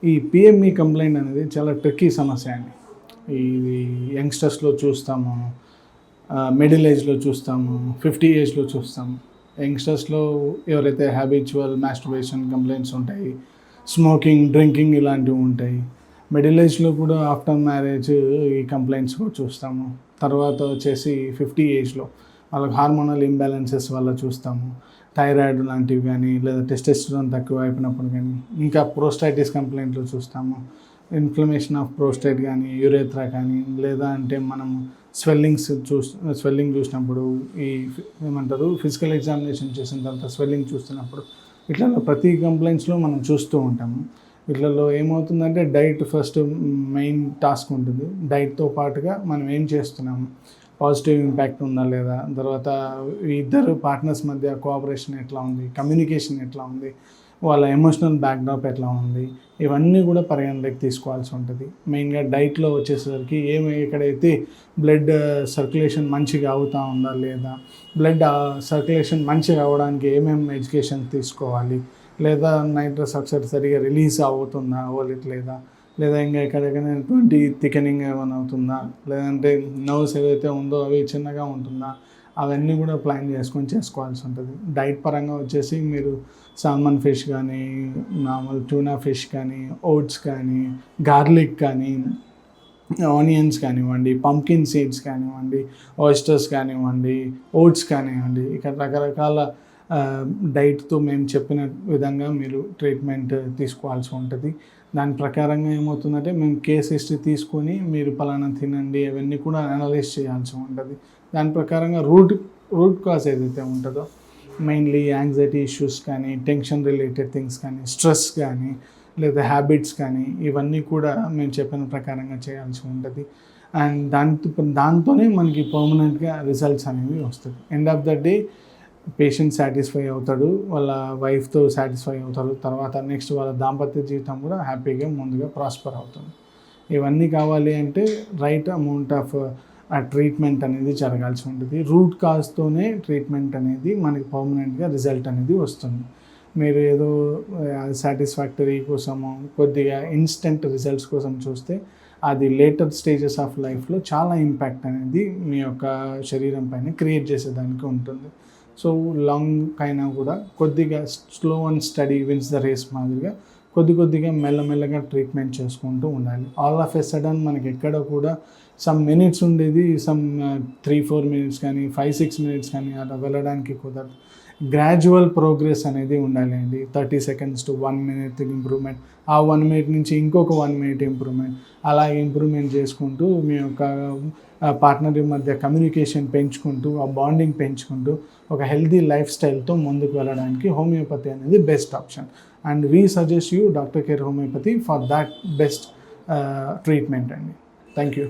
ఈ PME complaint అనేది చాలా ట్రిక్కీ సమస్య అండి. ఇది యంగ్స్టర్స్లో చూస్తాము, మిడిల్ ఏజ్లో చూస్తాము, 50 ఏజ్లో చూస్తాము. యంగ్స్టర్స్లో ఎవరైతే హ్యాబిచువల్ మాస్టర్బేషన్ కంప్లైంట్స్ ఉంటాయి, స్మోకింగ్, డ్రింకింగ్ ఇలాంటివి ఉంటాయి. మిడిల్ ఏజ్లో కూడా ఆఫ్టర్ మ్యారేజ్ ఈ కంప్లైంట్స్ కూడా చూస్తాము. తర్వాత వచ్చేసి 50 ఏజ్లో వాళ్ళకి హార్మోనల్ ఇంబ్యాలెన్సెస్ వల్ల చూస్తాము. థైరాయిడ్ లాంటివి కానీ, లేదా టెస్టోస్టెరాన్ తక్కువ అయిపోయినప్పుడు కానీ, ఇంకా ప్రోస్టైటిస్ కంప్లైంట్లు చూస్తాము. ఇన్ఫ్లమేషన్ ఆఫ్ ప్రోస్టేట్ కానీ, యూరేథ్రా కానీ, లేదా అంటే మనం స్వెల్లింగ్ చూసినప్పుడు ఈ ఏమంటారు ఫిజికల్ ఎగ్జామినేషన్ చేసిన తర్వాత స్వెల్లింగ్ చూస్తున్నప్పుడు ఇట్లా ప్రతి కంప్లైంట్స్లో మనం చూస్తూ ఉంటాము. వీటిలో ఏమవుతుందంటే డైట్ ఫస్ట్ మెయిన్ టాస్క్ ఉంటుంది. డైట్తో పాటుగా మనం ఏం చేస్తున్నాము, పాజిటివ్ ఇంపాక్ట్ ఉందా లేదా, తర్వాత ఇద్దరు పార్ట్నర్స్ మధ్య కోఆపరేషన్ ఎట్లా ఉంది, కమ్యూనికేషన్ ఎట్లా ఉంది, వాళ్ళ ఎమోషనల్ బ్యాక్డ్రాప్ ఎట్లా ఉంది, ఇవన్నీ కూడా పరిగణలోకి తీసుకోవాల్సి ఉంటుంది. మెయిన్గా డైట్లో వచ్చేసరికి ఎక్కడైతే బ్లడ్ సర్క్యులేషన్ మంచిగా అవుతూ ఉందా లేదా, బ్లడ్ సర్క్యులేషన్ మంచిగా అవ్వడానికి ఏమేమి ఎడ్యుకేషన్ తీసుకోవాలి, లేదా నైట్రస్ ఆక్సైడ్ సరిగా రిలీజ్ అవుతుందా అవ్వలేదా, లేదా ఇంకా ఎక్కడెక్కడైనా ఎటువంటి థికనింగ్ ఏమైనా అవుతుందా, లేదంటే నర్వ్స్ ఏదైతే ఉందో అవి చిన్నగా ఉంటుందా, అవన్నీ కూడా ప్లాన్ చేసుకోవాల్సి ఉంటుంది. డైట్ పరంగా వచ్చేసి మీరు సాల్మన్ ఫిష్ కానీ, నార్మల్ ట్యూనా ఫిష్ కానీ, ఓట్స్ కానీ, గార్లిక్ కానీ, ఆనియన్స్ కానివ్వండి, పంకిన్ సీడ్స్ కానివ్వండి, ఆయిస్టర్స్ కానివ్వండి, ఓట్స్ కానివ్వండి, ఇక్కడ రకరకాల డైట్తో మేము చెప్పిన విధంగా మీరు ట్రీట్మెంట్ తీసుకోవాల్సి ఉంటుంది. దాని ప్రకారంగా ఏమవుతుందంటే మేము కేస్ హిస్టరీ తీసుకొని మీరు పలానా తినండి అవన్నీ కూడా అనలైజ్ చేయాల్సి ఉంటుంది. దాని ప్రకారంగా రూట్ కాజ్ ఏదైతే ఉంటుందో, మెయిన్లీ యాంగ్జైటీ ఇష్యూస్ కానీ, టెన్షన్ రిలేటెడ్ థింగ్స్ కానీ, స్ట్రెస్ కానీ, లేదా హ్యాబిట్స్ కానీ, ఇవన్నీ కూడా మేము చెప్పిన ప్రకారంగా చేయాల్సి ఉంటుంది. అండ్ దాంతోనే మనకి పర్మనెంట్గా రిజల్ట్స్ అనేవి వస్తుంది. End of the day patient satisfy అవుతాడు, వాళ్ళ వైఫ్తో సాటిస్ఫై అవుతారు, తర్వాత నెక్స్ట్ వాళ్ళ దాంపత్య జీవితం కూడా హ్యాపీగా ముందుగా ప్రాస్పర్ అవుతుంది. ఇవన్నీ కావాలి అంటే రైట్ అమౌంట్ ఆఫ్ ట్రీట్మెంట్ అనేది జరగాల్సి ఉంటుంది. రూట్ కాజ్తోనే ట్రీట్మెంట్ అనేది మనకి పర్మనెంట్గా రిజల్ట్ అనేది వస్తుంది. మీరు ఏదో సాటిస్ఫాక్టరీ కోసము కొద్దిగా ఇన్స్టెంట్ రిజల్ట్స్ కోసం చూస్తే అది లేటర్ స్టేజెస్ ఆఫ్ లైఫ్లో చాలా ఇంపాక్ట్ అనేది మీ యొక్క శరీరం పైన క్రియేట్ చేసేదానికి ఉంటుంది. సో లాంగ్ అయినా కూడా కొద్దిగా slow and steady wins the race మాదిరిగా కొద్దిగా మెల్లమెల్లగా ట్రీట్మెంట్ చేసుకుంటూ ఉండాలి. ఆల్ ఆఫ్ ఎ సడన్ మనకి ఎక్కడ కూడా సమ్ మినిట్స్ ఉండేది సమ్ 3-4 మినిట్స్ కానీ 5-6 మినిట్స్ కానీ అలా వెళ్ళడానికి కుదరదు. గ్రాడ్యువల్ ప్రోగ్రెస్ అనేది ఉండాలి అండి. 30 seconds to 1 minute ఇంప్రూవ్మెంట్, ఆ 1 minute నుంచి ఇంకొక 1 minute ఇంప్రూవ్మెంట్, అలా ఇంప్రూవ్మెంట్ చేసుకుంటూ మీ యొక్క పార్ట్నర్ మధ్య కమ్యూనికేషన్ పెంచుకుంటూ, ఆ బాండింగ్ పెంచుకుంటూ ఒక హెల్తీ లైఫ్ స్టైల్తో ముందుకు వెళ్ళడానికి హోమియోపతి అనేది best option. And we suggest you Doctor Care homeopathy for that best treatment అండి. Thank you.